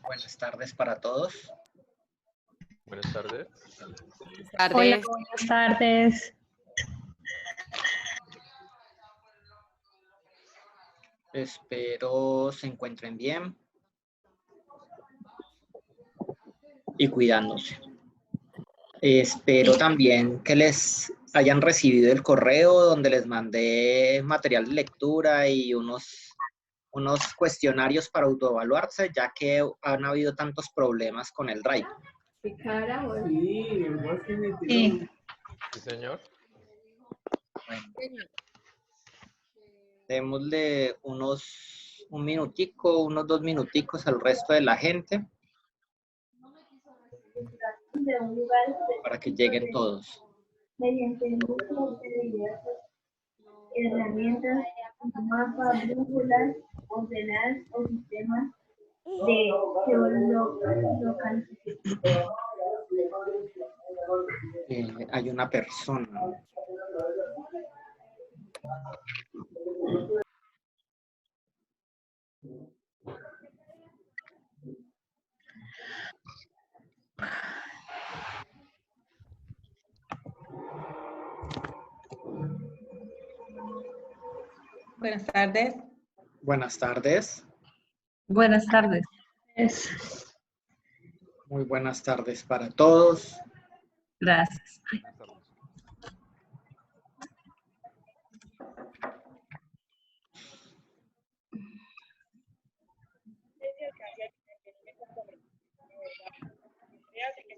Buenas tardes para todos. Buenas tardes. Hola, buenas tardes. Espero se encuentren bien y cuidándose. Espero también que les hayan recibido el correo donde les mandé material de lectura y unos cuestionarios para autoevaluarse, ya que han habido tantos problemas con el Drive. Sí. Sí, señor. Bueno, démosle un minutico, unos 2 minuticos al resto de la gente para que lleguen todos. Mediante el uso de diversas herramientas, mapas, brújulas, ordenadas o sistemas de geolocalización. Hay una persona. Buenas tardes. Buenas tardes. Buenas tardes. Muy buenas tardes para todos. Gracias.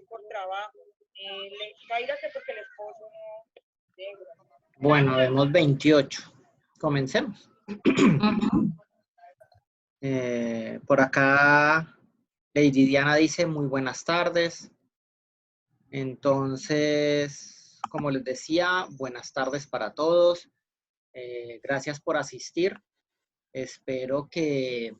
Por trabajo. Cáigase porque el esposo no. Bueno, vemos 28. Comencemos. Por acá, Lady Diana dice muy buenas tardes. Entonces, como les decía, buenas tardes para todos. Gracias por asistir. Espero que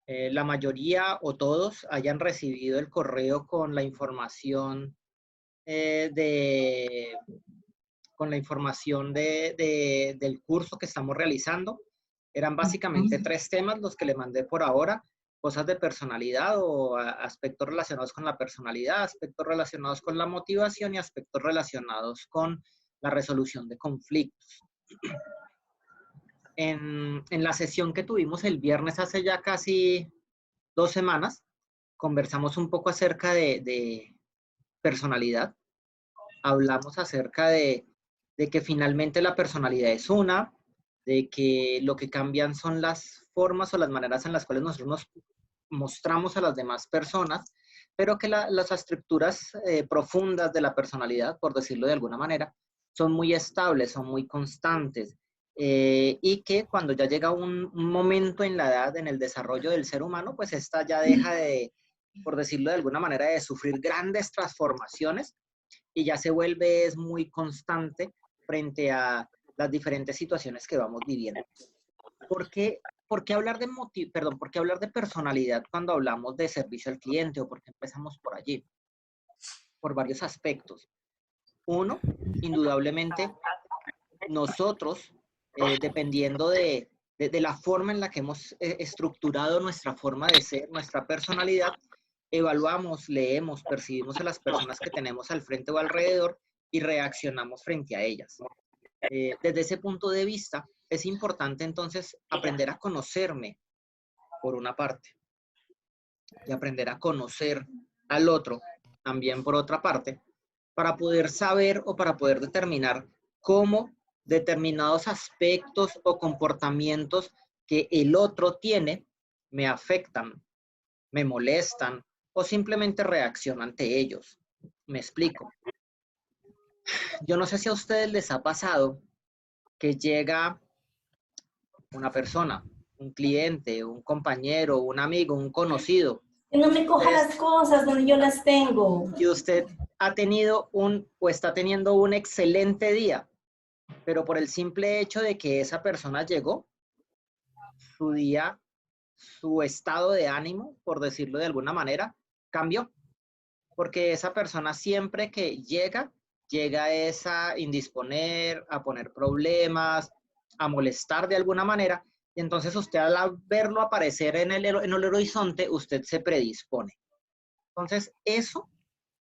la mayoría o todos hayan recibido el correo con la información del curso que estamos realizando. Eran básicamente 3 temas los que le mandé por ahora: cosas de personalidad o aspectos relacionados con la personalidad, aspectos relacionados con la motivación y aspectos relacionados con la resolución de conflictos. En la sesión que tuvimos el viernes hace ya casi 2 semanas, conversamos un poco acerca de personalidad. Hablamos acerca de que finalmente la personalidad es una, de que lo que cambian son las formas o las maneras en las cuales nosotros nos mostramos a las demás personas, pero que las estructuras profundas de la personalidad, por decirlo de alguna manera, son muy estables, son muy constantes, y que cuando ya llega un momento en la edad, en el desarrollo del ser humano, pues esta ya deja de, por decirlo de alguna manera, de sufrir grandes transformaciones y ya se vuelve es muy constante frente a las diferentes situaciones que vamos viviendo. ¿Por qué hablar por qué hablar de personalidad cuando hablamos de servicio al cliente, o por qué empezamos por allí? Por varios aspectos. Uno, indudablemente, nosotros, dependiendo de la forma en la que hemos estructurado nuestra forma de ser, nuestra personalidad, evaluamos, leemos, percibimos a las personas que tenemos al frente o alrededor y reaccionamos frente a ellas. Desde ese punto de vista, es importante entonces aprender a conocerme, por una parte, y aprender a conocer al otro, también por otra parte, para poder saber o para poder determinar cómo determinados aspectos o comportamientos que el otro tiene me afectan, me molestan o simplemente reacciono ante ellos. Me explico. Yo no sé si a ustedes les ha pasado que llega una persona, un cliente, un compañero, un amigo, un conocido. Que no me coja las cosas donde yo las tengo. Y usted ha tenido o está teniendo un excelente día, pero por el simple hecho de que esa persona llegó, su día, su estado de ánimo, por decirlo de alguna manera, cambió. Porque esa persona siempre que llega es a indisponer, a poner problemas, a molestar de alguna manera, Y entonces usted al verlo aparecer en el horizonte, usted se predispone. Entonces, eso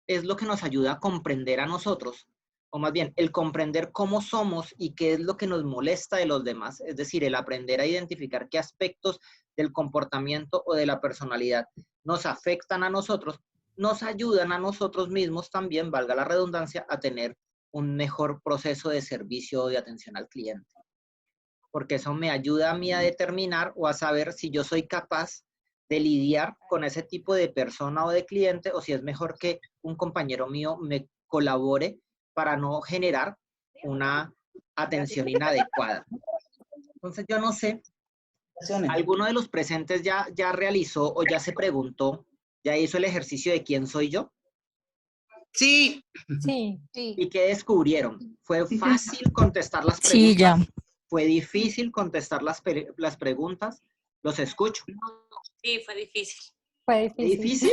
es lo que nos ayuda a comprender a nosotros, o más bien, el comprender cómo somos y qué es lo que nos molesta de los demás, es decir, el aprender a identificar qué aspectos del comportamiento o de la personalidad nos afectan a nosotros, nos ayudan a nosotros mismos también, valga la redundancia, a tener un mejor proceso de servicio o de atención al cliente. Porque eso me ayuda a mí a determinar o a saber si yo soy capaz de lidiar con ese tipo de persona o de cliente, o si es mejor que un compañero mío me colabore para no generar una atención inadecuada. Entonces, yo no sé, ¿alguno de los presentes ya realizó o ya se preguntó, ya hizo el ejercicio de quién soy yo? Sí. Sí. ¿Y qué descubrieron? ¿Fue fácil contestar las preguntas? Sí, ya. ¿Fue difícil contestar las preguntas? Los escucho. Sí, fue difícil. Fue difícil. ¿Difícil?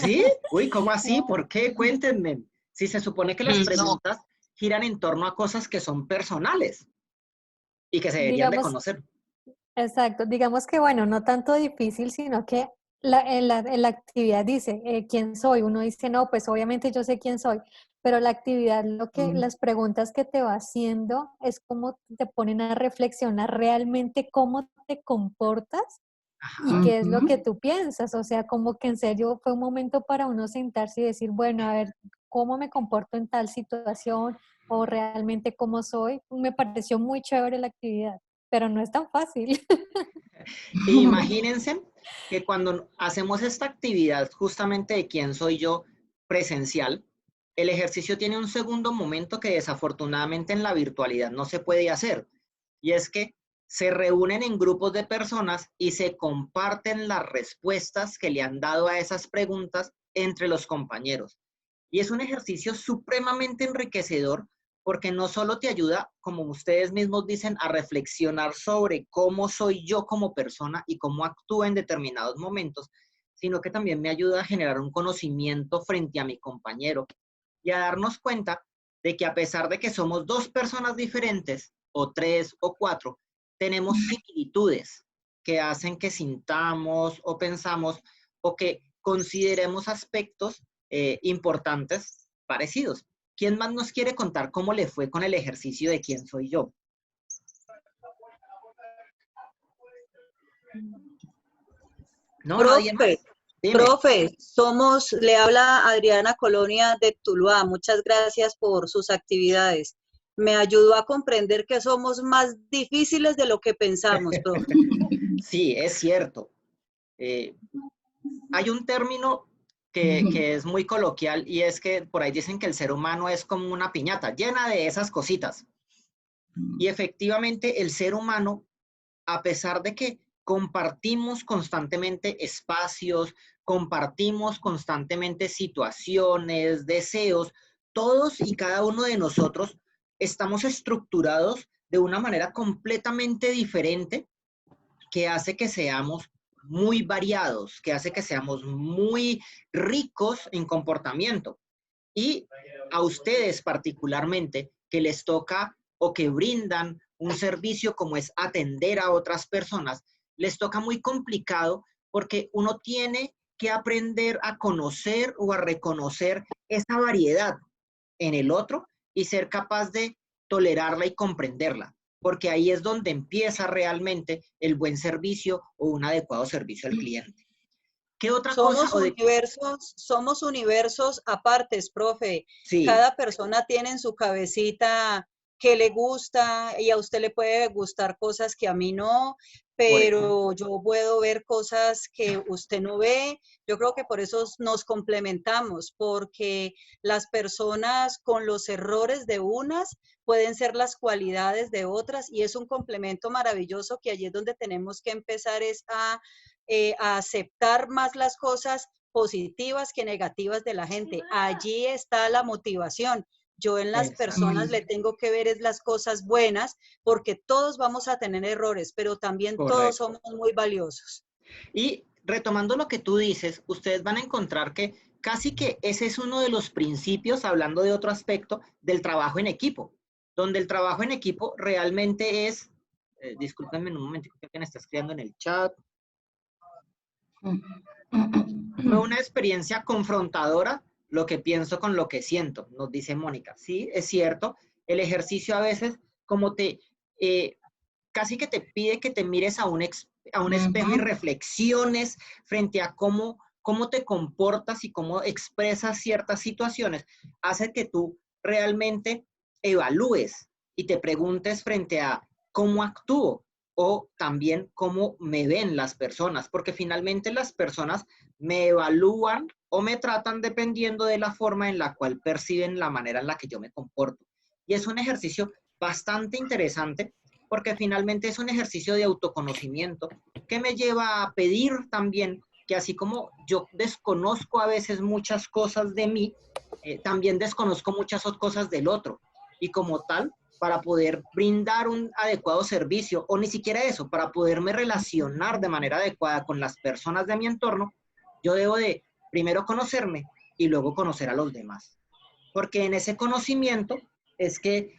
¿Sí? Uy, ¿cómo así? ¿Por qué? Cuéntenme. Si se supone que las preguntas giran en torno a cosas que son personales y que se deberían de conocer. Exacto. Digamos que, bueno, no tanto difícil, sino que en la actividad dice, ¿quién soy? Uno dice, no, pues obviamente yo sé quién soy, pero la actividad, las preguntas que te va haciendo es como te ponen a reflexionar realmente cómo te comportas y qué es lo que tú piensas. O sea, como que en serio fue un momento para uno sentarse y decir, bueno, a ver, ¿cómo me comporto en tal situación? O realmente cómo soy. Me pareció muy chévere la actividad, pero no es tan fácil. Imagínense que cuando hacemos esta actividad justamente de quién soy yo presencial, el ejercicio tiene un segundo momento que desafortunadamente en la virtualidad no se puede hacer. Y es que se reúnen en grupos de personas y se comparten las respuestas que le han dado a esas preguntas entre los compañeros. Y es un ejercicio supremamente enriquecedor porque no solo te ayuda, como ustedes mismos dicen, a reflexionar sobre cómo soy yo como persona y cómo actúo en determinados momentos, sino que también me ayuda a generar un conocimiento frente a mi compañero y a darnos cuenta de que a pesar de que somos dos personas diferentes, o tres o cuatro, tenemos similitudes que hacen que sintamos o pensamos o que consideremos aspectos importantes parecidos. ¿Quién más nos quiere contar cómo le fue con el ejercicio de quién soy yo? ¿No? ¿Nadie más? Dime. Profe, le habla Adriana Colonia de Tuluá. Muchas gracias por sus actividades. Me ayudó a comprender que somos más difíciles de lo que pensamos, profe. Sí, es cierto. Hay un término que es muy coloquial y es que por ahí dicen que el ser humano es como una piñata llena de esas cositas. Y efectivamente el ser humano, a pesar de que compartimos constantemente espacios, compartimos constantemente situaciones, deseos, todos y cada uno de nosotros estamos estructurados de una manera completamente diferente que hace que seamos muy variados, que hace que seamos muy ricos en comportamiento. Y a ustedes particularmente, que les toca o que brindan un servicio como es atender a otras personas, les toca muy complicado porque uno tiene que aprender a conocer o a reconocer esa variedad en el otro y ser capaz de tolerarla y comprenderla, porque ahí es donde empieza realmente el buen servicio o un adecuado servicio al cliente. ¿Qué otra cosa? Somos universos apartes, profe. Sí. Cada persona tiene en su cabecita que le gusta y a usted le puede gustar cosas que a mí no, pero yo puedo ver cosas que usted no ve. Yo creo que por eso nos complementamos, porque las personas con los errores de unas pueden ser las cualidades de otras y es un complemento maravilloso que allí es donde tenemos que empezar a aceptar más las cosas positivas que negativas de la gente. Allí está la motivación. Yo en las personas le tengo que ver es las cosas buenas, porque todos vamos a tener errores, pero también todos somos muy valiosos. Y retomando lo que tú dices, ustedes van a encontrar que casi que ese es uno de los principios, hablando de otro aspecto, del trabajo en equipo, donde el trabajo en equipo realmente es Discúlpenme un momentico que alguien está escribiendo en el chat. Fue una experiencia confrontadora lo que pienso con lo que siento, nos dice Mónica. Sí, es cierto, el ejercicio a veces como casi que te pide que te mires a un espejo y reflexiones frente a cómo te comportas y cómo expresas ciertas situaciones, hace que tú realmente evalúes y te preguntes frente a cómo actúo o también cómo me ven las personas, porque finalmente las personas me evalúan o me tratan dependiendo de la forma en la cual perciben la manera en la que yo me comporto. Y es un ejercicio bastante interesante porque finalmente es un ejercicio de autoconocimiento que me lleva a pedir también que así como yo desconozco a veces muchas cosas de mí, también desconozco muchas cosas del otro. Y como tal, para poder brindar un adecuado servicio, o ni siquiera eso, para poderme relacionar de manera adecuada con las personas de mi entorno, yo debo de primero conocerme y luego conocer a los demás. Porque en ese conocimiento es que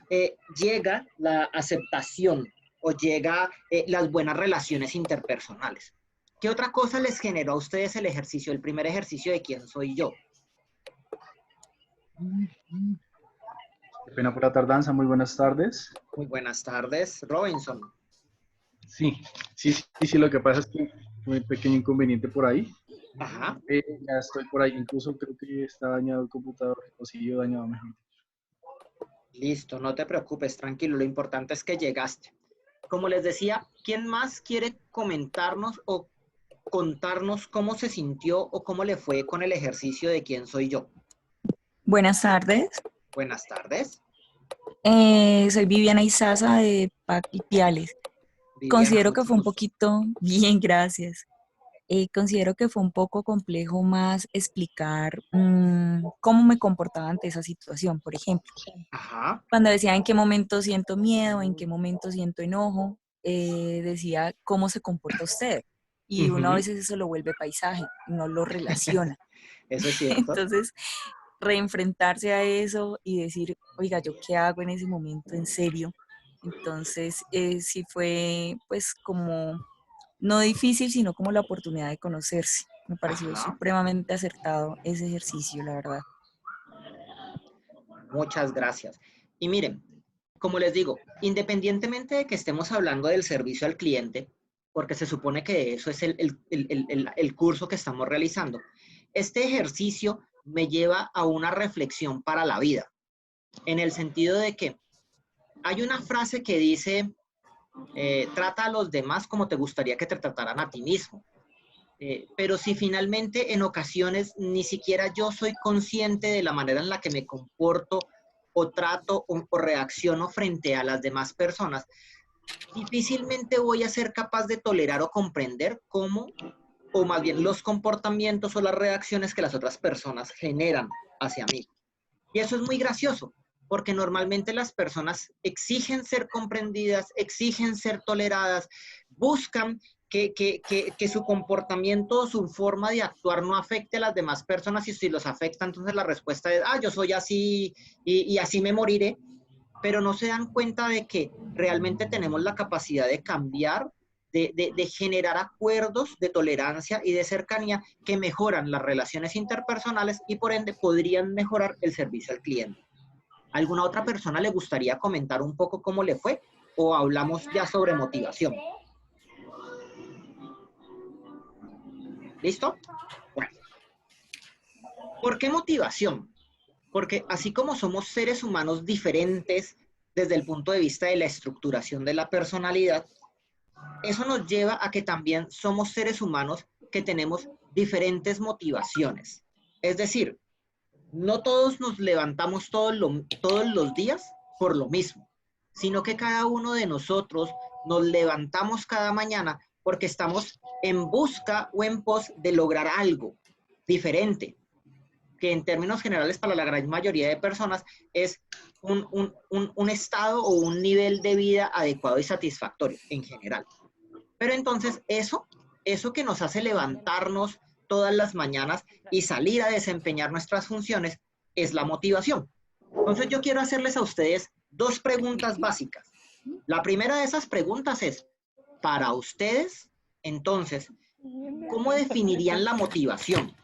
llega la aceptación o llega las buenas relaciones interpersonales. ¿Qué otra cosa les generó a ustedes el ejercicio, el primer ejercicio de quién soy yo? Qué pena por la tardanza, muy buenas tardes. Muy buenas tardes, Robinson. Sí, lo que pasa es que tuve un pequeño inconveniente por ahí. Ajá. Ya estoy por ahí, incluso creo que está dañado el computador, o siguió dañado mejor. Listo, no te preocupes, tranquilo, lo importante es que llegaste. Como les decía, ¿quién más quiere comentarnos o contarnos cómo se sintió o cómo le fue con el ejercicio de quién soy yo? Buenas tardes. Buenas tardes. Soy Viviana Izaza de Paquipiales. Considero que fue un poquito, bien, gracias. Considero que fue un poco complejo más explicar cómo me comportaba ante esa situación. Por ejemplo, cuando decía en qué momento siento miedo, en qué momento siento enojo, decía cómo se comporta usted. Y uno a veces eso lo vuelve paisaje, no lo relaciona. Eso es cierto. Entonces, reenfrentarse a eso y decir, oiga, ¿yo qué hago en ese momento en serio? Entonces, sí fue pues como, no difícil, sino como la oportunidad de conocerse. Me pareció supremamente acertado ese ejercicio, la verdad. Muchas gracias. Y miren, como les digo, independientemente de que estemos hablando del servicio al cliente, porque se supone que eso es el curso que estamos realizando, este ejercicio me lleva a una reflexión para la vida, en el sentido de que hay una frase que dice, trata a los demás como te gustaría que te trataran a ti mismo. Pero si finalmente en ocasiones ni siquiera yo soy consciente de la manera en la que me comporto o trato o reacciono frente a las demás personas, difícilmente voy a ser capaz de tolerar o comprender cómo, o más bien los comportamientos o las reacciones que las otras personas generan hacia mí. Y eso es muy gracioso, porque normalmente las personas exigen ser comprendidas, exigen ser toleradas, buscan que su comportamiento o su forma de actuar no afecte a las demás personas, y si los afecta, entonces la respuesta es, yo soy así y así me moriré, pero no se dan cuenta de que realmente tenemos la capacidad de cambiar, de generar acuerdos de tolerancia y de cercanía que mejoran las relaciones interpersonales y por ende podrían mejorar el servicio al cliente. ¿Alguna otra persona le gustaría comentar un poco cómo le fue? ¿O hablamos ya sobre motivación? ¿Listo? Bueno. ¿Por qué motivación? Porque así como somos seres humanos diferentes desde el punto de vista de la estructuración de la personalidad, eso nos lleva a que también somos seres humanos que tenemos diferentes motivaciones. Es decir, no todos nos levantamos todos los días por lo mismo, sino que cada uno de nosotros nos levantamos cada mañana porque estamos en busca o en pos de lograr algo diferente, que en términos generales para la gran mayoría de personas es un estado o un nivel de vida adecuado y satisfactorio en general. Pero entonces eso que nos hace levantarnos todas las mañanas y salir a desempeñar nuestras funciones es la motivación. Entonces yo quiero hacerles a ustedes dos preguntas básicas. La primera de esas preguntas es, para ustedes, entonces, ¿cómo definirían la motivación?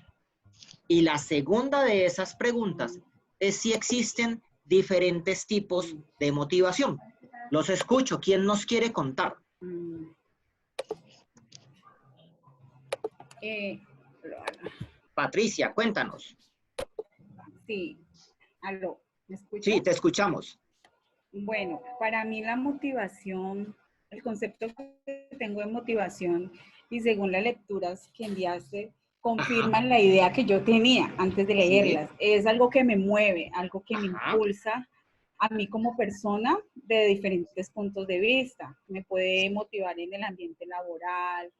Y la segunda de esas preguntas es si existen diferentes tipos de motivación. Los escucho. ¿Quién nos quiere contar? Patricia, cuéntanos. Sí, aló, ¿me escuchas? Sí, te escuchamos. Bueno, para mí la motivación, el concepto que tengo de motivación y según las lecturas que enviaste, confirman la idea que yo tenía antes de leerlas. Sí. Es algo que me mueve, algo que me impulsa a mí como persona de diferentes puntos de vista. Me puede motivar en el ambiente laboral,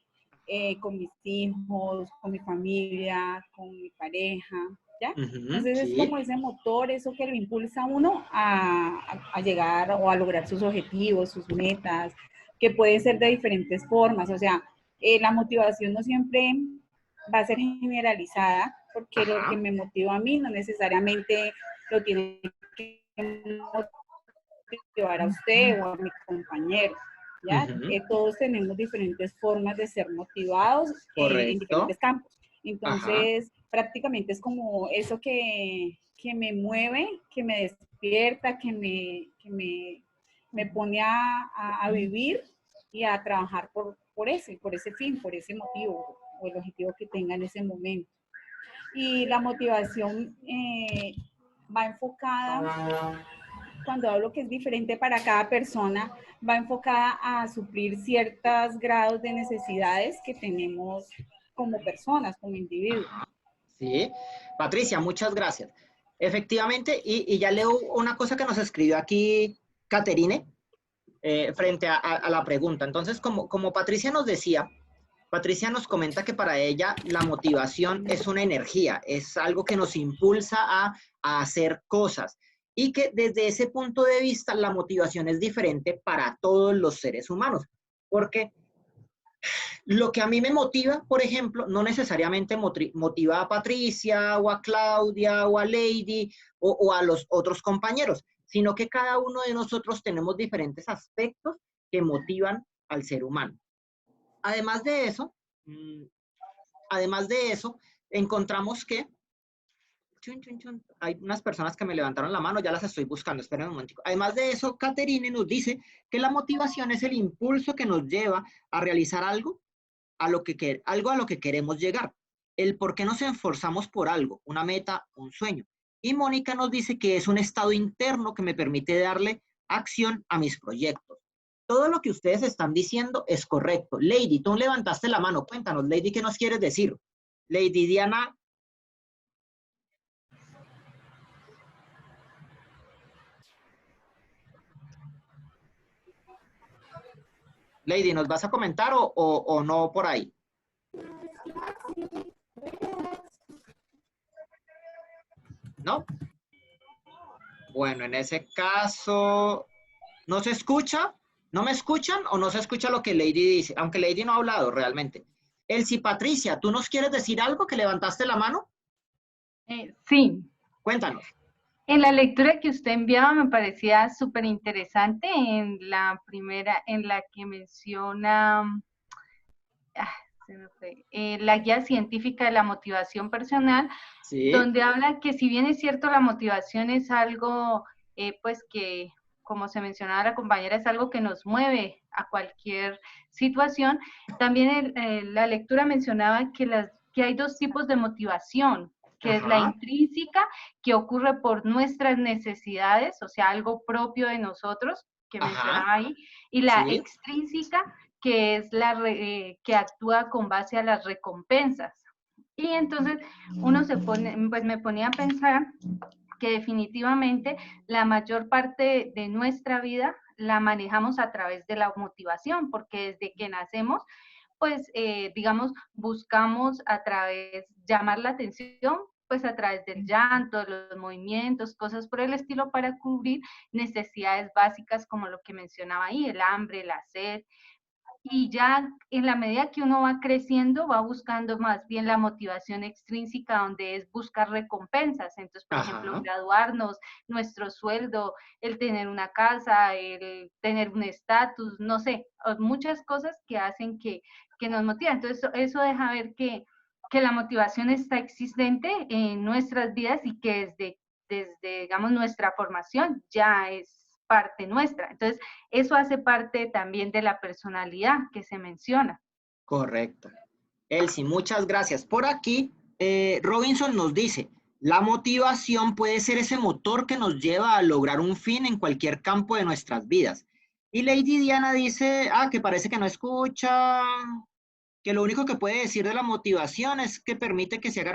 con mis hijos, con mi familia, con mi pareja, ¿ya? Entonces es como ese motor, eso que lo impulsa a uno a llegar o a lograr sus objetivos, sus metas, que pueden ser de diferentes formas. O sea, la motivación no siempre va a ser generalizada, porque lo que me motiva a mí no necesariamente lo tiene que motivar a usted o a mi compañero. ¿Ya? Todos tenemos diferentes formas de ser motivados en diferentes campos. Entonces, prácticamente es como eso que me mueve, que me despierta, que me pone a vivir y a trabajar por ese fin, por ese motivo o el objetivo que tenga en ese momento. Y la motivación va enfocada, cuando hablo que es diferente para cada persona, va enfocada a suplir ciertos grados de necesidades que tenemos como personas, como individuos. Sí, Patricia, muchas gracias. Efectivamente, y ya leo una cosa que nos escribió aquí Caterine frente a la pregunta. Entonces, como Patricia nos decía, Patricia nos comenta que para ella la motivación es una energía, es algo que nos impulsa a hacer cosas y que desde ese punto de vista la motivación es diferente para todos los seres humanos, porque lo que a mí me motiva, por ejemplo, no necesariamente motiva a Patricia o a Claudia o a Lady o a los otros compañeros, sino que cada uno de nosotros tenemos diferentes aspectos que motivan al ser humano. Además de eso, encontramos que hay unas personas que me levantaron la mano, ya las estoy buscando, esperen un momentico. Además de eso, Caterine nos dice que la motivación es el impulso que nos lleva a realizar algo a lo que queremos llegar. El por qué nos esforzamos por algo, una meta, un sueño. Y Mónica nos dice que es un estado interno que me permite darle acción a mis proyectos. Todo lo que ustedes están diciendo es correcto. Lady, tú levantaste la mano. Cuéntanos, Lady, ¿qué nos quieres decir? Lady Diana. Lady, ¿nos vas a comentar o no por ahí? ¿No? Bueno, en ese caso, ¿no se escucha? ¿No me escuchan o no se escucha lo que Lady dice? Aunque Lady no ha hablado realmente. Elsie Patricia, ¿tú nos quieres decir algo que levantaste la mano? Sí. Cuéntanos. En la lectura que usted enviaba me parecía súper interesante en la primera, en la que menciona la guía científica de la motivación personal, ¿sí? Donde habla que si bien es cierto la motivación es algo, pues que, como se mencionaba la compañera, es algo que nos mueve a cualquier situación, también la lectura mencionaba que hay dos tipos de motivación, que es la intrínseca, que ocurre por nuestras necesidades, o sea, algo propio de nosotros, que mencionaba ahí, y la extrínseca, que es que actúa con base a las recompensas. Y entonces me ponía a pensar que definitivamente la mayor parte de nuestra vida la manejamos a través de la motivación, porque desde que nacemos, pues, digamos, buscamos llamar la atención, pues a través del llanto, los movimientos, cosas por el estilo, para cubrir necesidades básicas como lo que mencionaba ahí, el hambre, la sed. y ya en la medida que uno va creciendo, va buscando más bien la motivación extrínseca, donde es buscar recompensas. Entonces, por ejemplo, graduarnos, nuestro sueldo, el tener una casa, el tener un estatus, no sé, muchas cosas que hacen que nos motivan. Entonces, eso deja ver que la motivación está existente en nuestras vidas y que desde digamos, nuestra formación ya es parte nuestra. Entonces, eso hace parte también de la personalidad que se menciona. Correcto. Elsie, muchas gracias. Por aquí, Robinson nos dice, la motivación puede ser ese motor que nos lleva a lograr un fin en cualquier campo de nuestras vidas. Y Lady Diana dice, que parece que no escucha, que lo único que puede decir de la motivación es que permite que se haga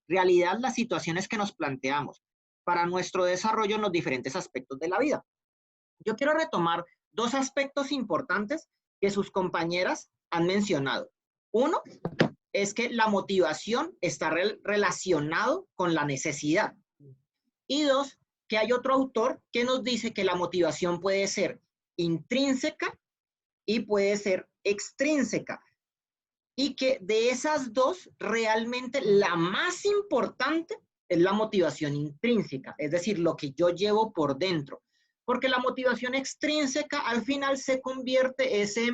realidad las situaciones que nos planteamos para nuestro desarrollo en los diferentes aspectos de la vida. Yo quiero retomar dos aspectos importantes que sus compañeras han mencionado. Uno es que la motivación está relacionado con la necesidad. Y dos, que hay otro autor que nos dice que la motivación puede ser intrínseca y puede ser extrínseca. Y que de esas dos, realmente la más importante es la motivación intrínseca, es decir, lo que yo llevo por dentro. Porque la motivación extrínseca al final se convierte se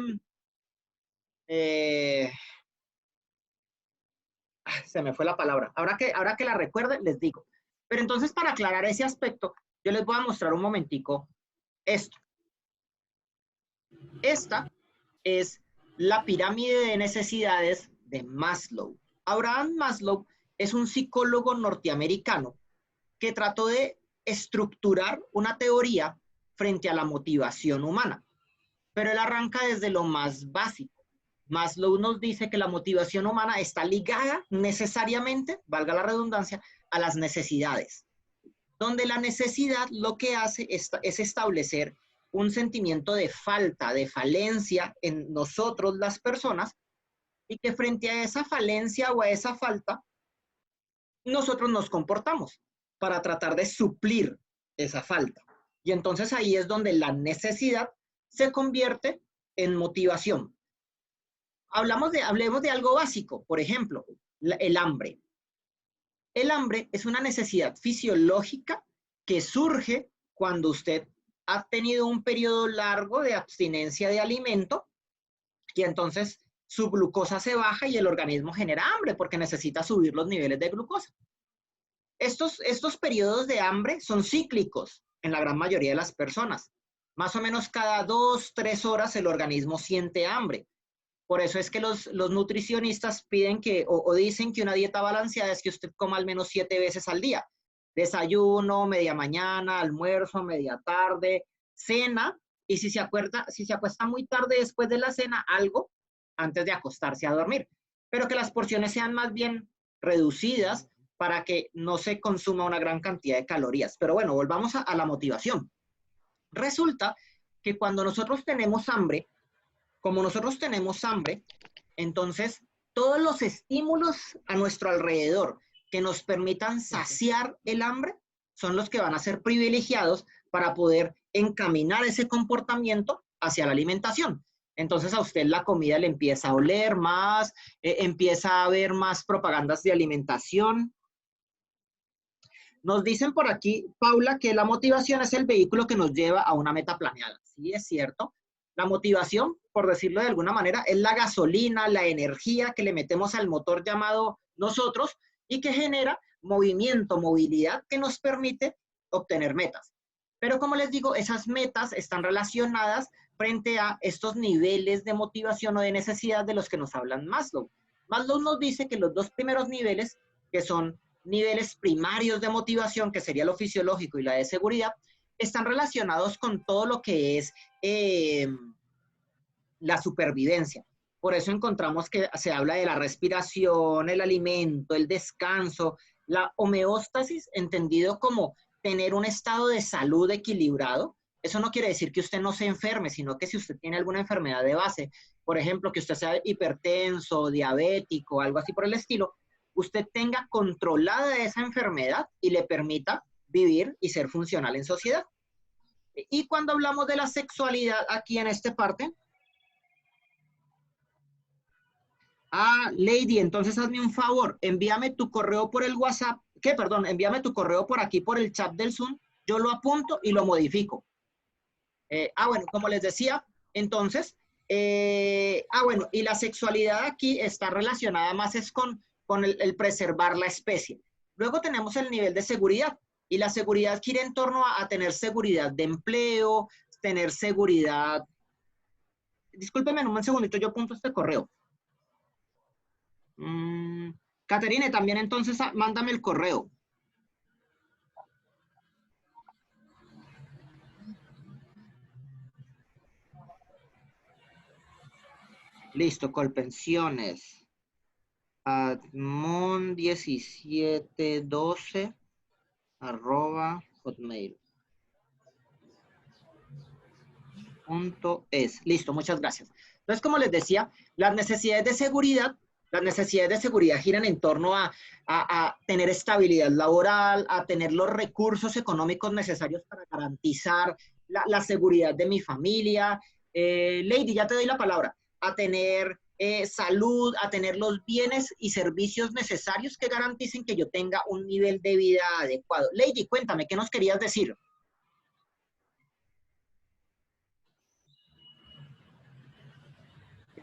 me fue la palabra. Ahora que la recuerde, les digo. Pero entonces, para aclarar ese aspecto, yo les voy a mostrar un momentico esto. Esta es la pirámide de necesidades de Maslow. Abraham Maslow es un psicólogo norteamericano que trató de estructurar una teoría frente a la motivación humana. Pero él arranca desde lo más básico. Maslow nos dice que la motivación humana está ligada necesariamente, valga la redundancia, a las necesidades. Donde la necesidad lo que hace es establecer un sentimiento de falta, de falencia en nosotros las personas, y que frente a esa falencia o a esa falta, nosotros nos comportamos para tratar de suplir esa falta. Y entonces ahí es donde la necesidad se convierte en motivación. Hablemos de algo básico, por ejemplo, el hambre. El hambre es una necesidad fisiológica que surge cuando usted ha tenido un periodo largo de abstinencia de alimento y entonces su glucosa se baja y el organismo genera hambre porque necesita subir los niveles de glucosa. Estos periodos de hambre son cíclicos en la gran mayoría de las personas. Más o menos cada 2-3 horas el organismo siente hambre. Por eso es que los nutricionistas piden o dicen que una dieta balanceada es que usted coma al menos 7 veces al día. Desayuno, media mañana, almuerzo, media tarde, cena, y si se acuesta muy tarde después de la cena, algo antes de acostarse a dormir. Pero que las porciones sean más bien reducidas para que no se consuma una gran cantidad de calorías. Pero bueno, volvamos a la motivación. Resulta que cuando nosotros tenemos hambre, entonces todos los estímulos a nuestro alrededor que nos permitan saciar el hambre son los que van a ser privilegiados para poder encaminar ese comportamiento hacia la alimentación. Entonces a usted la comida le empieza a oler más, empieza a haber más propagandas de alimentación. Nos dicen por aquí, Paula, que la motivación es el vehículo que nos lleva a una meta planeada. Sí, es cierto. La motivación, por decirlo de alguna manera, es la gasolina, la energía que le metemos al motor llamado nosotros y que genera movimiento, movilidad que nos permite obtener metas. Pero como les digo, esas metas están relacionadas frente a estos niveles de motivación o de necesidad de los que nos hablan Maslow. Maslow nos dice que los dos primeros niveles, que son niveles primarios de motivación, que sería lo fisiológico y la de seguridad, están relacionados con todo lo que es la supervivencia. Por eso encontramos que se habla de la respiración, el alimento, el descanso, la homeostasis, entendido como tener un estado de salud equilibrado. Eso no quiere decir que usted no se enferme, sino que si usted tiene alguna enfermedad de base, por ejemplo, que usted sea hipertenso, diabético, algo así por el estilo, usted tenga controlada esa enfermedad y le permita vivir y ser funcional en sociedad. Y cuando hablamos de la sexualidad aquí en esta parte, Ah, Lady, entonces hazme un favor, envíame tu correo por el WhatsApp, perdón, envíame tu correo por aquí, por el chat del Zoom, yo lo apunto y lo modifico. Bueno, como les decía, entonces, bueno, y la sexualidad aquí está relacionada más es con el preservar la especie. Luego tenemos el nivel de seguridad, y la seguridad gira en torno a tener seguridad de empleo, tener seguridad. Discúlpeme un segundito, yo apunto este correo. Caterine, también entonces mándame el correo. Listo, Colpensiones. Admon1712 @hotmail.es. Listo, muchas gracias. Entonces, como les decía, las necesidades de seguridad giran en torno a tener estabilidad laboral, a tener los recursos económicos necesarios para garantizar la seguridad de mi familia. Lady, ya te doy la palabra. A tener salud, a tener los bienes y servicios necesarios que garanticen que yo tenga un nivel de vida adecuado. Lady, cuéntame, ¿qué nos querías decir?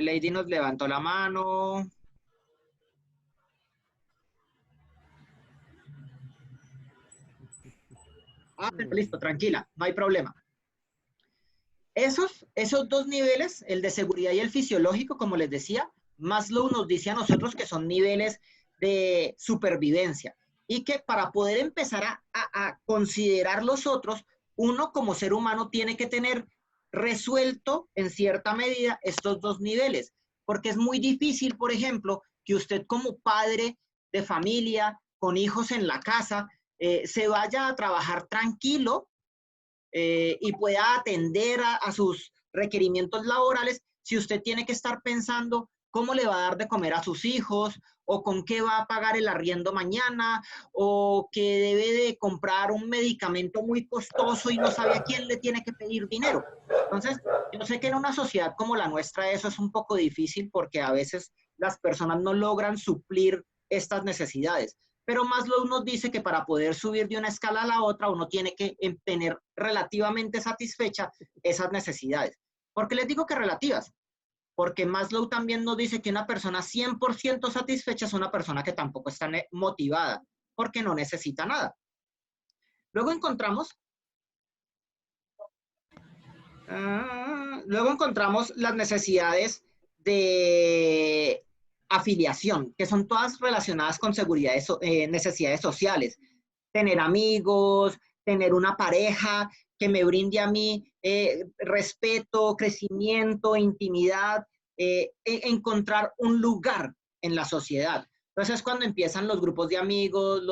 Lady nos levantó la mano. Pero listo, tranquila, no hay problema. Esos dos niveles, el de seguridad y el fisiológico, como les decía, Maslow nos dice a nosotros que son niveles de supervivencia y que para poder empezar a considerar los otros, uno como ser humano tiene que tener resuelto en cierta medida estos dos niveles, porque es muy difícil, por ejemplo, que usted como padre de familia, con hijos en la casa, se vaya a trabajar tranquilo y pueda atender a sus requerimientos laborales si usted tiene que estar pensando cómo le va a dar de comer a sus hijos, o con qué va a pagar el arriendo mañana, o que debe de comprar un medicamento muy costoso y no sabe a quién le tiene que pedir dinero. Entonces, yo sé que en una sociedad como la nuestra eso es un poco difícil porque a veces las personas no logran suplir estas necesidades. Pero Maslow nos dice que para poder subir de una escala a la otra, uno tiene que tener relativamente satisfechas esas necesidades. ¿Por qué les digo que relativas? Porque Maslow también nos dice que una persona 100% satisfecha es una persona que tampoco está motivada, porque no necesita nada. Luego encontramos las necesidades de afiliación, que son todas relacionadas con seguridad, necesidades sociales. Tener amigos, tener una pareja que me brinde a mí respeto, crecimiento, intimidad, encontrar un lugar en la sociedad. Entonces es cuando empiezan los grupos de amigos,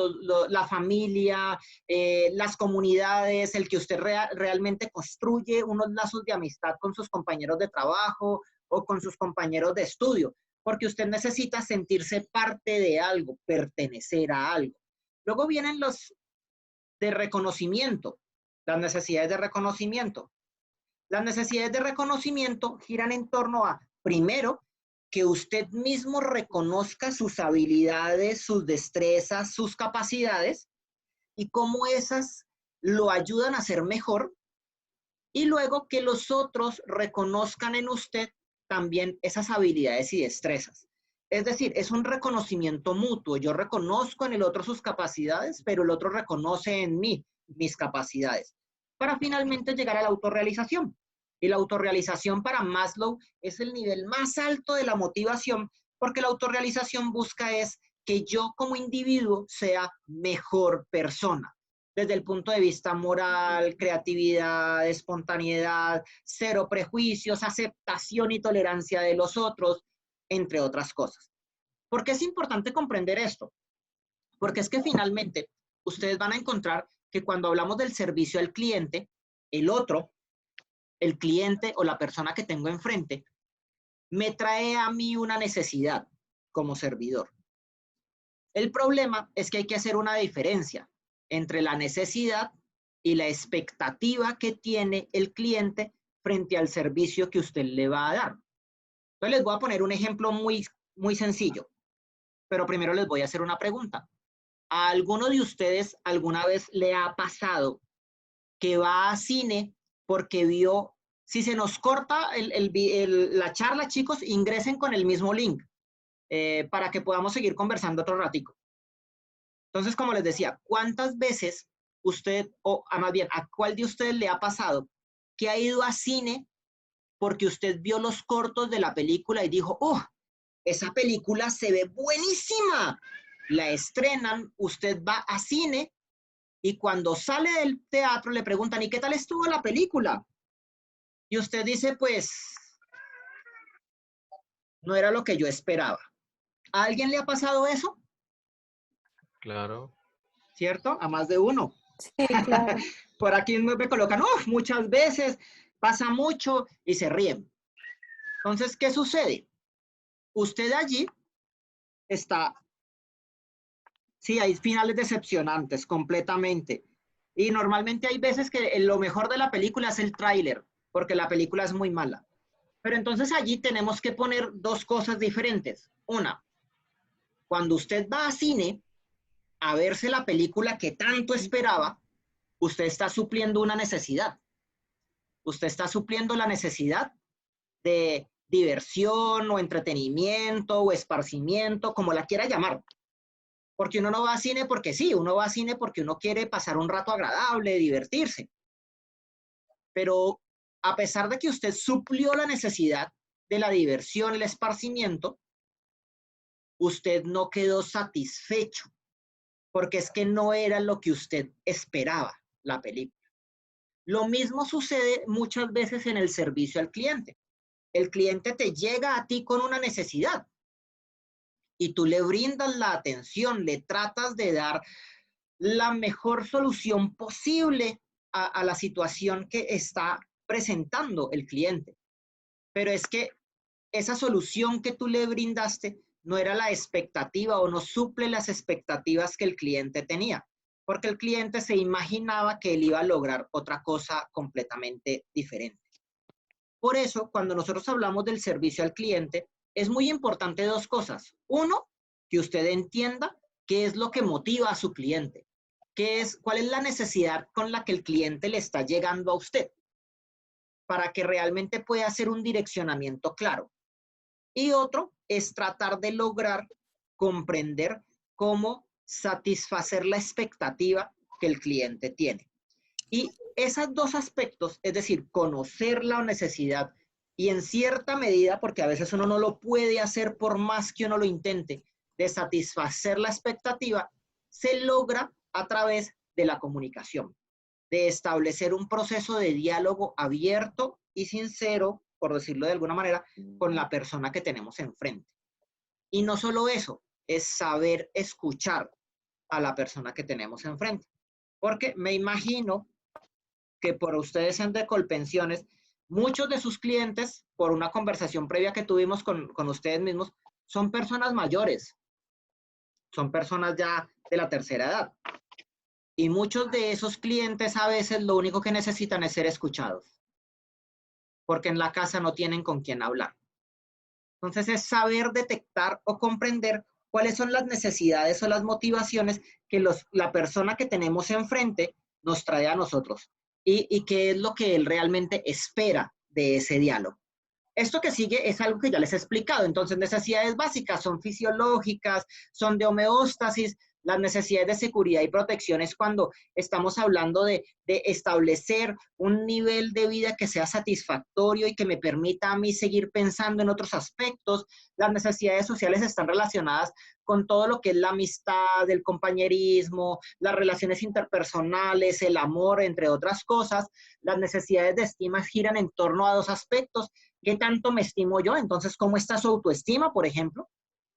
la familia, las comunidades, el que usted realmente construye unos lazos de amistad con sus compañeros de trabajo o con sus compañeros de estudio, porque usted necesita sentirse parte de algo, pertenecer a algo. Luego vienen los de reconocimiento, las necesidades de reconocimiento. Las necesidades de reconocimiento giran en torno a, primero, que usted mismo reconozca sus habilidades, sus destrezas, sus capacidades y cómo esas lo ayudan a ser mejor. Y luego que los otros reconozcan en usted también esas habilidades y destrezas. Es decir, es un reconocimiento mutuo. Yo reconozco en el otro sus capacidades, pero el otro reconoce en mí mis capacidades, para finalmente llegar a la autorrealización. Y la autorrealización para Maslow es el nivel más alto de la motivación, porque la autorrealización busca es que yo como individuo sea mejor persona, desde el punto de vista moral, creatividad, espontaneidad, cero prejuicios, aceptación y tolerancia de los otros, entre otras cosas. ¿Por qué es importante comprender esto? Porque es que finalmente ustedes van a encontrar que cuando hablamos del servicio al cliente, el otro, el cliente o la persona que tengo enfrente, me trae a mí una necesidad como servidor. El problema es que hay que hacer una diferencia entre la necesidad y la expectativa que tiene el cliente frente al servicio que usted le va a dar. Entonces les voy a poner un ejemplo muy muy sencillo, pero primero les voy a hacer una pregunta. ¿A alguno de ustedes alguna vez le ha pasado que va a cine porque vio, si se nos corta la charla, chicos, ingresen con el mismo link para que podamos seguir conversando otro ratico? Entonces, como les decía, ¿cuántas veces usted, o más bien, a cuál de ustedes le ha pasado que ha ido a cine porque usted vio los cortos de la película y dijo, ¡oh, esa película se ve buenísima! La estrenan, usted va a cine y cuando sale del teatro le preguntan, ¿y qué tal estuvo la película? Y usted dice, pues, no era lo que yo esperaba. ¿A alguien le ha pasado eso? Claro. ¿Cierto? A más de uno. Sí, claro. Por aquí me colocan, muchas veces, pasa mucho y se ríen. Entonces, ¿qué sucede? Usted allí está, sí, hay finales decepcionantes completamente. Y normalmente hay veces que lo mejor de la película es el tráiler, porque la película es muy mala. Pero entonces allí tenemos que poner dos cosas diferentes. Una, cuando usted va a cine a verse la película que tanto esperaba, usted está supliendo una necesidad. Usted está supliendo la necesidad de diversión o entretenimiento o esparcimiento, como la quiera llamar. Porque uno no va a cine porque sí, uno va a cine porque uno quiere pasar un rato agradable, divertirse. Pero a pesar de que usted suplió la necesidad de la diversión, el esparcimiento, usted no quedó satisfecho, porque es que no era lo que usted esperaba, la película. Lo mismo sucede muchas veces en el servicio al cliente. El cliente te llega a ti con una necesidad y tú le brindas la atención, le tratas de dar la mejor solución posible a la situación que está presentando el cliente. Pero es que esa solución que tú le brindaste no era la expectativa o no suple las expectativas que el cliente tenía, porque el cliente se imaginaba que él iba a lograr otra cosa completamente diferente. Por eso, cuando nosotros hablamos del servicio al cliente, es muy importante dos cosas. Uno, que usted entienda qué es lo que motiva a su cliente, cuál es la necesidad con la que el cliente le está llegando a usted, para que realmente pueda hacer un direccionamiento claro. Y otro es tratar de lograr comprender cómo satisfacer la expectativa que el cliente tiene. Y esos dos aspectos, es decir, conocer la necesidad y en cierta medida, porque a veces uno no lo puede hacer por más que uno lo intente, de satisfacer la expectativa, se logra a través de la comunicación, de establecer un proceso de diálogo abierto y sincero, por decirlo de alguna manera, con la persona que tenemos enfrente. Y no solo eso, es saber escuchar a la persona que tenemos enfrente. Porque me imagino que por ustedes en Decolpensiones, muchos de sus clientes, por una conversación previa que tuvimos con ustedes mismos, son personas mayores, son personas ya de la tercera edad. Y muchos de esos clientes a veces lo único que necesitan es ser escuchados, porque en la casa no tienen con quién hablar. Entonces es saber detectar o comprender cuáles son las necesidades o las motivaciones que la persona que tenemos enfrente nos trae a nosotros y qué es lo que él realmente espera de ese diálogo. Esto que sigue es algo que ya les he explicado. Entonces, necesidades básicas son fisiológicas, son de homeostasis. Las necesidades de seguridad y protección es cuando estamos hablando de establecer un nivel de vida que sea satisfactorio y que me permita a mí seguir pensando en otros aspectos. Las necesidades sociales están relacionadas con todo lo que es la amistad, el compañerismo, las relaciones interpersonales, el amor, entre otras cosas. Las necesidades de estima giran en torno a dos aspectos. ¿Qué tanto me estimo yo? Entonces, ¿cómo está su autoestima, por ejemplo?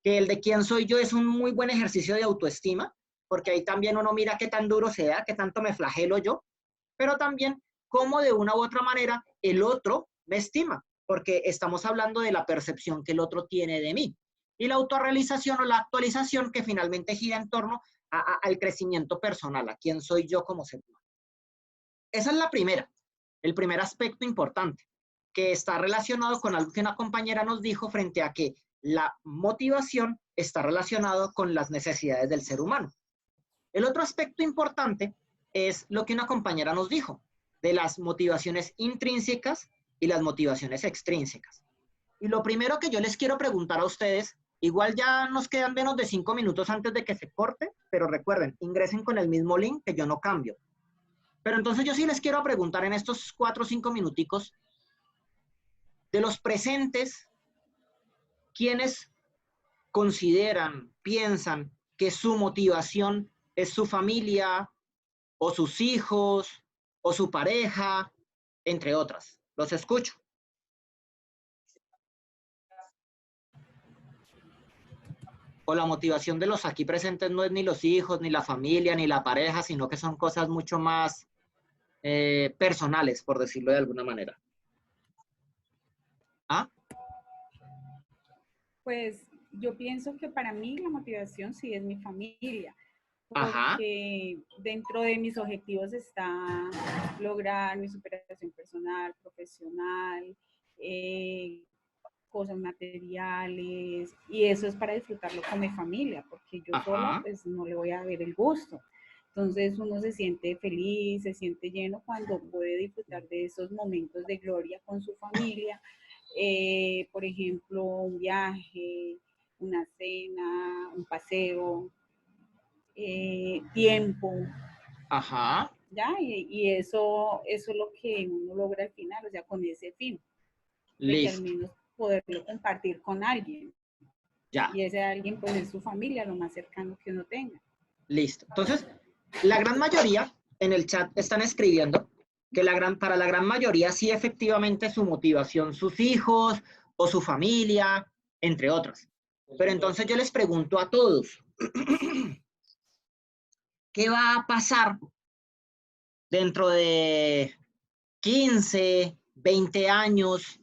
Que el de quién soy yo es un muy buen ejercicio de autoestima, porque ahí también uno mira qué tan duro se da, qué tanto me flagelo yo, pero también cómo de una u otra manera el otro me estima, porque estamos hablando de la percepción que el otro tiene de mí. Y la autorrealización o la actualización que finalmente gira en torno al crecimiento personal, a quién soy yo como ser humano. Esa es la primera, el primer aspecto importante, que está relacionado con algo que una compañera nos dijo frente a que la motivación está relacionado con las necesidades del ser humano. El otro aspecto importante es lo que una compañera nos dijo, de las motivaciones intrínsecas y las motivaciones extrínsecas. Y lo primero que yo les quiero preguntar a ustedes, igual ya nos quedan menos de 5 minutos antes de que se corte, pero recuerden, ingresen con el mismo link que yo no cambio. Pero entonces yo sí les quiero preguntar en estos 4 o 5 minuticos, de los presentes, ¿quiénes consideran, piensan que su motivación es su familia, o sus hijos, o su pareja, entre otras? Los escucho. O la motivación de los aquí presentes no es ni los hijos, ni la familia, ni la pareja, sino que son cosas mucho más personales, por decirlo de alguna manera. ¿Ah? Pues yo pienso que para mí la motivación sí es mi familia. Ajá. Porque dentro de mis objetivos está lograr mi superación personal, profesional, cosas materiales, y eso es para disfrutarlo con mi familia, porque yo sola pues no le voy a ver el gusto. Entonces uno se siente feliz, se siente lleno cuando puede disfrutar de esos momentos de gloria con su familia. Por ejemplo, un viaje, una cena, un paseo, tiempo. Ajá. ¿Ya? Y eso es lo que uno logra al final, o sea, con ese fin. Listo. De que al menos poderlo compartir con alguien. Ya. Y ese alguien pues es su familia, lo más cercano que uno tenga. Listo. Entonces, la gran mayoría en el chat están escribiendo que para la gran mayoría sí efectivamente su motivación, sus hijos o su familia, entre otras. Pero entonces yo les pregunto a todos, ¿qué va a pasar dentro de 15, 20 años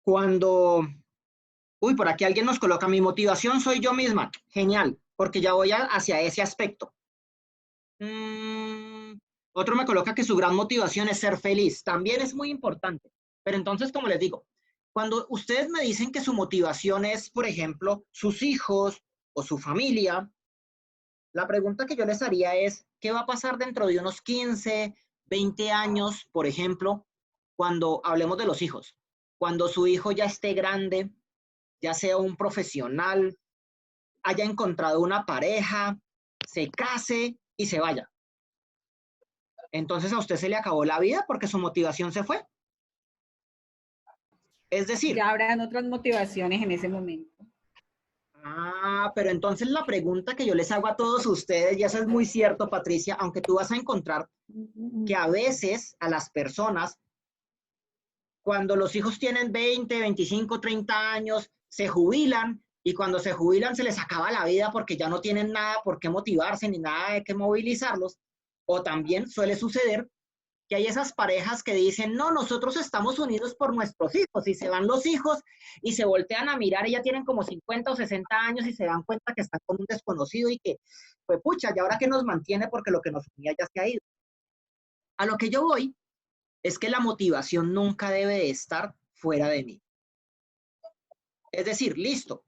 cuando... Uy, por aquí alguien nos coloca, mi motivación soy yo misma. Genial, porque ya voy hacia ese aspecto. Otro me coloca que su gran motivación es ser feliz. También es muy importante. Pero entonces, como les digo, cuando ustedes me dicen que su motivación es, por ejemplo, sus hijos o su familia, la pregunta que yo les haría es, ¿qué va a pasar dentro de unos 15, 20 años, por ejemplo, cuando hablemos de los hijos? Cuando su hijo ya esté grande, ya sea un profesional, haya encontrado una pareja, se case y se vaya. Entonces a usted se le acabó la vida porque su motivación se fue. Es decir... Ya habrán otras motivaciones en ese momento. Ah, pero entonces la pregunta que yo les hago a todos ustedes, y eso es muy cierto, Patricia, aunque tú vas a encontrar que a veces a las personas, cuando los hijos tienen 20, 25, 30 años, se jubilan, y cuando se jubilan se les acaba la vida porque ya no tienen nada por qué motivarse ni nada de qué movilizarlos. O también suele suceder que hay esas parejas que dicen, no, nosotros estamos unidos por nuestros hijos, y se van los hijos y se voltean a mirar y ya tienen como 50 o 60 años y se dan cuenta que están con un desconocido y que, pues pucha, ¿y ahora qué nos mantiene? Porque lo que nos unía ya se ha ido. A lo que yo voy es que la motivación nunca debe de estar fuera de mí. Es decir, listo,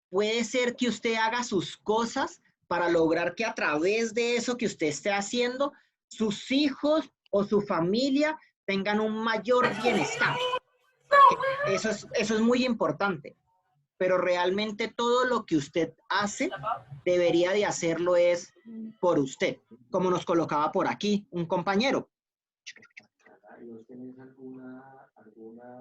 puede ser que usted haga sus cosas para lograr que a través de eso que usted esté haciendo, sus hijos o su familia tengan un mayor bienestar. Eso es muy importante. Pero realmente todo lo que usted hace, debería de hacerlo es por usted. Como nos colocaba por aquí un compañero.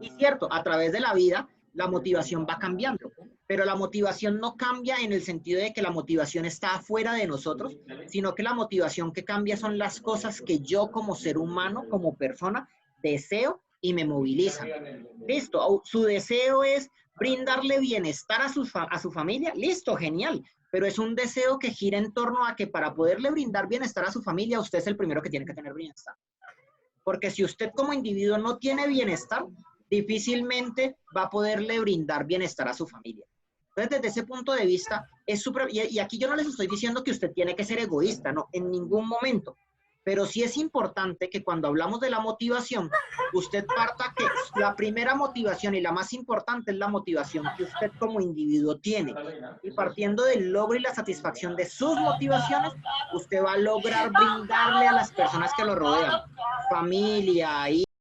Y cierto, a través de la vida, la motivación va cambiando. Pero la motivación no cambia en el sentido de que la motivación está afuera de nosotros, sino que la motivación que cambia son las cosas que yo como ser humano, como persona, deseo y me movilizan. Listo, su deseo es brindarle bienestar a su familia, listo, genial. Pero es un deseo que gira en torno a que para poderle brindar bienestar a su familia, usted es el primero que tiene que tener bienestar. Porque si usted como individuo no tiene bienestar, difícilmente va a poderle brindar bienestar a su familia. Entonces, desde ese punto de vista, es súper... Y aquí yo no les estoy diciendo que usted tiene que ser egoísta, no, en ningún momento. Pero sí es importante que cuando hablamos de la motivación, usted parta que la primera motivación y la más importante es la motivación que usted como individuo tiene. Y partiendo del logro y la satisfacción de sus motivaciones, usted va a lograr brindarle a las personas que lo rodean, familia,